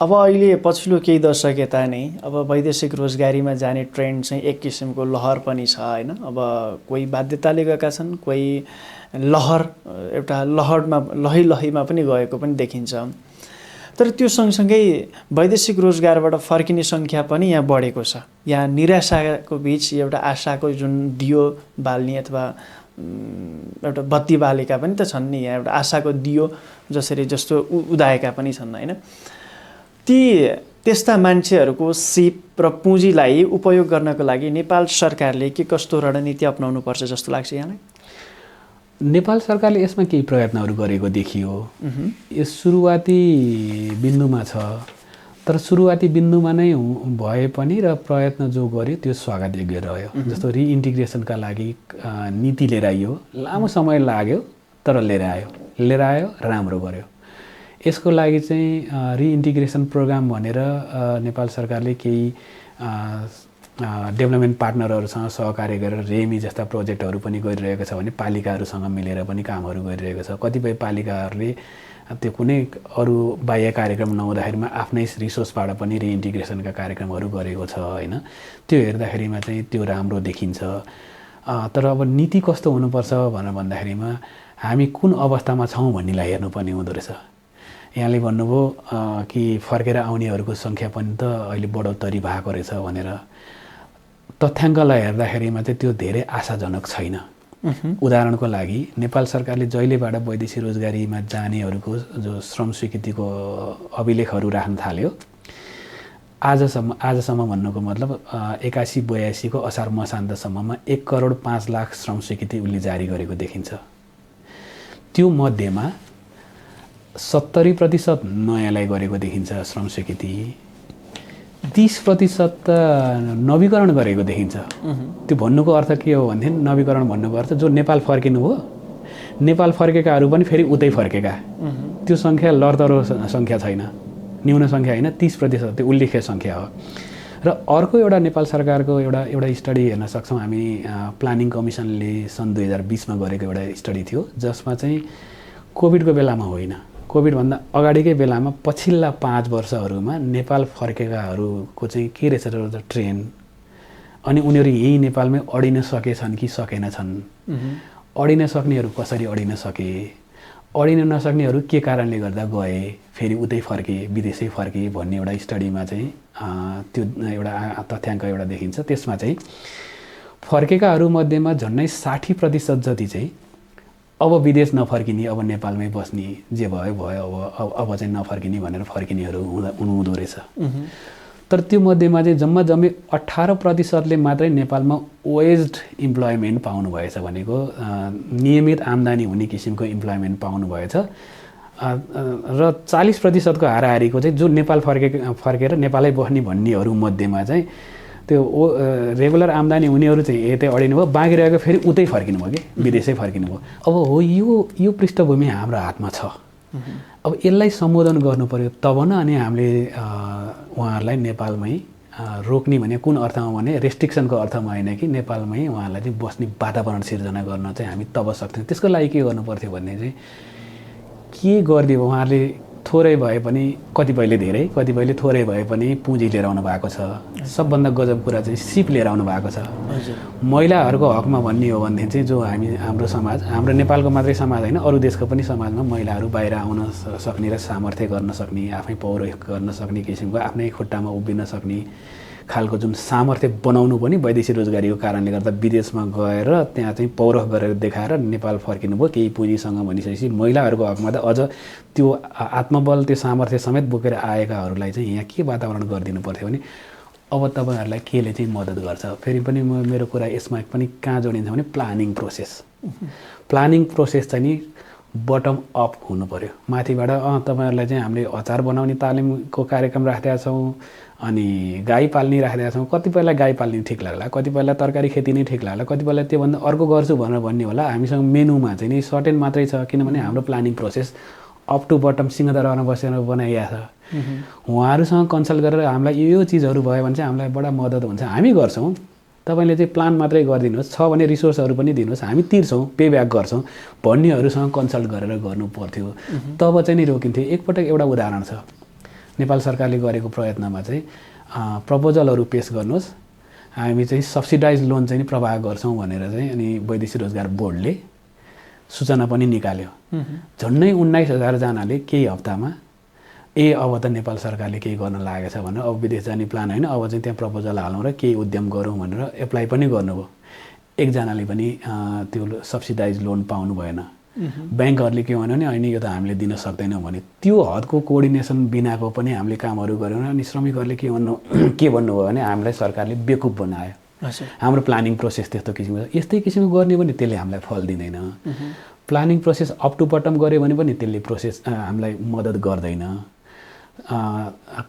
अब अहिले पछिल्लो केही दशक यता नै अब वैदेशिक रोजगारीमा जाने ट्रेन्ड चाहिँ एक किसिमको लहर पनि छ होइन। अब कोही बाध्यताले गएका छन्, कोही लहर एउटा लहैमा पनि गएको पनि देखिन्छ। तर त्यो सँगसँगै वैदेशिक रोजगारबाट फर्किने सङ्ख्या पनि यहाँ बढेको छ। यहाँ निराशाको बिच एउटा आशाको जुन दियो बाल्ने अथवा एउटा बत्ती बालेका पनि त छन् नि, यहाँ एउटा आशाको दियो जस्तो उदाएका पनि छन् होइन। त्यस्ता मान्छेहरूको सिप र पुँजीलाई उपयोग गर्नको लागि नेपाल सरकारले के कस्तो रणनीति अपनाउनु पर्छ जस्तो लाग्छ यहाँलाई? नेपाल सरकारले यसमा केही प्रयत्नहरू गरेको देखियो। यो सुरुवाती बिन्दुमा छ, तर सुरुवाती बिन्दुमा नै भए पनि र प्रयत्न जो गर्यो त्यो स्वागत योग्य रह्यो। जस्तो रिइन्टिग्रेसनका लागि नीति लिएर आइयो, लामो समय लाग्यो तर लिएर आयो राम्रो गर्यो। यसको लागि चाहिँ रिइन्टिग्रेसन प्रोग्राम भनेर नेपाल सरकारले केही डेभलपमेन्ट पार्टनरहरूसँग सहकार्य गरेर रेमी जस्ता प्रोजेक्टहरू पनि गरिरहेको छ भने पालिकाहरूसँग मिलेर पनि कामहरू गरिरहेको छ। कतिपय पालिकाहरूले त्यो कुनै अरू बाह्य कार्यक्रम नहुँदाखेरिमा आफ्नै रिसोर्सबाट पनि रिइन्टिग्रेसनका कार्यक्रमहरू गरेको छ होइन। त्यो हेर्दाखेरिमा चाहिँ त्यो राम्रो देखिन्छ। तर अब नीति कस्तो हुनुपर्छ भनेर भन्दाखेरिमा हामी कुन अवस्थामा छौँ भन्नेलाई हेर्नुपर्ने हुँदो रहेछ। यहाँले भन्नुभयो कि फर्केर आउनेहरूको सङ्ख्या पनि त अहिले बढोत्तरी भएको रहेछ भनेर। तथ्याङ्कलाई हेर्दाखेरिमा चाहिँ त्यो धेरै आशाजनक छैन। उदाहरणको लागि नेपाल सरकारले जहिलेबाट वैदेशिक रोजगारीमा जानेहरूको जो श्रम स्वीकृतिको अभिलेखहरू राख्न थाल्यो, आजसम्म भन्नुको मतलब 81-82 को असार मसान्तसम्ममा 1,05,00,000 श्रम स्वीकृति उसले जारी गरेको देखिन्छ। त्यो मध्येमा 70% नयाँलाई गरेको देखिन्छ श्रम स्वीकृति, 30% त नवीकरण गरेको देखिन्छ। त्यो भन्नुको अर्थ के हो भने नवीकरण भन्नुको अर्थ जो नेपाल फर्किनु हो, नेपाल फर्केकाहरू पनि फेरि उतै फर्केका, त्यो सङ्ख्या लडतरो सङ्ख्या छैन, न्यून सङ्ख्या होइन, 30% त्यो उल्लेख्य सङ्ख्या हो। र अर्को एउटा नेपाल सरकारको एउटा स्टडी हेर्न सक्छौँ हामी। प्लानिङ कमिसनले सन् 2020मा गरेको एउटा स्टडी थियो जसमा चाहिँ कोभिडको बेलामा होइन, कोभिडभन्दा अगाडिकै बेलामा पछिल्ला 5 वर्षहरूमा नेपाल फर्केकाहरूको चाहिँ के रहेछ ट्रेन्ड, अनि उनीहरू यही नेपालमै अडिन सकेछन् कि सकेनछन्, अडिन सक्नेहरू कसरी अडिन सके, अडिन नसक्नेहरू के कारणले गर्दा गए फेरि उतै फर्के, विदेशै फर्के भन्ने एउटा स्टडीमा चाहिँ त्यो एउटा तथ्याङ्क एउटा देखिन्छ। त्यसमा चाहिँ फर्केकाहरूमध्येमा झन्डै 60% जति चाहिँ अब विदेश नफर्किने, अब नेपालमै बस्ने, जे भयो अब चाहिँ नफर्किने भनेर फर्किनेहरू हुनुहुँदो रहेछ। तर त्यो मध्येमा चाहिँ जम्मै 18%ले मात्रै नेपालमा वेज्ड इम्प्लोइमेन्ट पाउनु भएछ, भनेको नियमित आम्दानी हुने किसिमको इम्प्लोइमेन्ट पाउनु भएछ। र 40% को हाराहारीको चाहिँ जो नेपाल फर्केर नेपालै बस्ने भन्नेहरू मध्येमा चाहिँ त्यो रेगुलर आम्दानी हुनेहरू चाहिँ यतै अडिनु भयो, बाँकी रहेको फेरि उतै फर्किनु भयो कि विदेशै फर्किनु भयो। अब हो यो पृष्ठभूमि हाम्रो हातमा छ। अब यसलाई सम्बोधन गर्नु पर्यो तब न, अनि हामीले उहाँहरूलाई नेपालमै रोक्ने भने कुन अर्थमा भने रेस्ट्रिक्सनको अर्थमा होइन कि नेपालमै उहाँहरूलाई चाहिँ बस्ने वातावरण सिर्जना गर्न चाहिँ हामी तब सक्छौँ। त्यसको लागि के गर्नु पर्थ्यो भने चाहिँ के गरिदियो, उहाँहरूले थोरै भए पनि, कतिपयले धेरै, कतिपयले थोरै भए पनि पुँजी लिएर आउनु भएको छ। सबभन्दा गजब कुरा चाहिँ सिप लिएर आउनु भएको छ। महिलाहरूको हकमा भन्ने हो भनेदेखि चाहिँ जो हाम्रो समाज, हाम्रो नेपालको मात्रै समाज होइन, अरू देशको पनि समाजमा महिलाहरू बाहिर आउन सक्ने र सामर्थ्य गर्न सक्ने, आफै पौरख गर्न सक्ने किसिमको, आफ्नै खुट्टामा उभिन सक्ने खालको जुन सामर्थ्य बनाउनु पनि वैदेशिक रोजगारीको कारणले गर्दा विदेशमा गएर त्यहाँ चाहिँ पौरख गरेर देखाएर नेपाल फर्किनु भयो केही पुँजीसँग भनिसकेपछि महिलाहरूको हकमा त अझ त्यो आत्मबल, त्यो सामर्थ्य समेत बोकेर आएकाहरूलाई चाहिँ यहाँ के वातावरण गरिदिनु पर्थ्यो भने अब तपाईँहरूलाई केले चाहिँ मद्दत गर्छ। फेरि पनि मेरो कुरा यसमा पनि कहाँ जोडिन्छ भने प्लानिङ प्रोसेस चाहिँ नि बटम अप हुनु पर्यो। माथिबाट तपाईँहरूलाई चाहिँ हामीले अचार बनाउने तालिमको कार्यक्रम राखेका छौँ, अनि गाई पाल्ने राखेका छौँ। कतिपयलाई गाई पाल्ने ठिक लाग्ला, कतिपयलाई तरकारी खेती नै ठिक लाग्ला, कतिपयलाई त्योभन्दा अर्को गर्छु भनेर भन्ने होला। हामीसँग मेनुमा चाहिँ नि सर्टेन मात्रै छ, किनभने हाम्रो planning process up to bottom सिंहदरबारमा बसेर बनाइएको छ। उहाँहरूसँग कन्सल्ट गरेर हामीलाई यो चिजहरू भयो भने चाहिँ हामीलाई बडा मद्दत हुन्छ, हामी गर्छौँ, तपाईँले चाहिँ प्लान मात्रै गरिदिनुहोस्, छ भने रिसोर्सहरू पनि दिनुहोस्, हामी तिर्छौँ, पे ब्याक गर्छौँ भन्नेहरूसँग कन्सल्ट गरेर गर्नु पर्थ्यो। तब चाहिँ नि रोकिन्थ्यो। एकपटक एउटा उदाहरण छ, नेपाल सरकारले गरेको प्रयत्नमा चाहिँ प्रपोजलहरू पेश गर्नुहोस्, हामी चाहिँ सब्सिडाइज लोन चाहिँ नि प्रवाह गर्छौँ भनेर चाहिँ अनि वैदेशिक रोजगार बोर्डले सूचना पनि निकाल्यो। झन्डै 19,000 जनाले केही हप्तामा अब त नेपाल सरकारले केही गर्न लागेछ भनेर अब विदेश जाने प्लान होइन, अब चाहिँ त्यहाँ प्रपोजल हालौँ र केही उद्यम गरौँ भनेर एप्लाई पनि गर्नुभयो। एकजनाले पनि त्यो सब्सिडाइज लोन पाउनु भएन। ब्याङ्कहरूले के भन्यो भने होइन यो त हामीले दिन सक्दैनौँ भने त्यो हदको कोअर्डिनेसन बिनाको पनि हामीले कामहरू गऱ्यौँ। अनि श्रमिकहरूले के भन्नुभयो भने हामीलाई सरकारले बेकुफ बनायो, हाम्रो प्लानिङ प्रोसेस त्यस्तो किसिमको छ, यस्तै किसिमको गर्ने भने त्यसले हामीलाई फल दिँदैन। Planning process up to bottom गऱ्यो भने पनि त्यसले प्रोसेस हामीलाई मद्दत गर्दैन।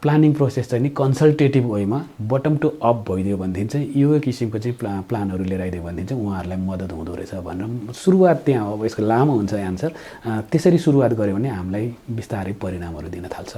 प्लानिङ प्रोसेस चाहिँ नि कन्सल्टेटिभ वेमा बटम टु अप भइदियो भनेदेखि चाहिँ यो किसिमको चाहिँ प्लानहरू लिएर आइदियो भनेदेखि चाहिँ उहाँहरूलाई मद्दत हुँदो रहेछ भनेर सुरुवात त्यहाँ अब यसको लामो हुन्छ एन्सर। त्यसरी सुरुवात गऱ्यो भने हामीलाई बिस्तारै परिणामहरू दिन थाल्छ।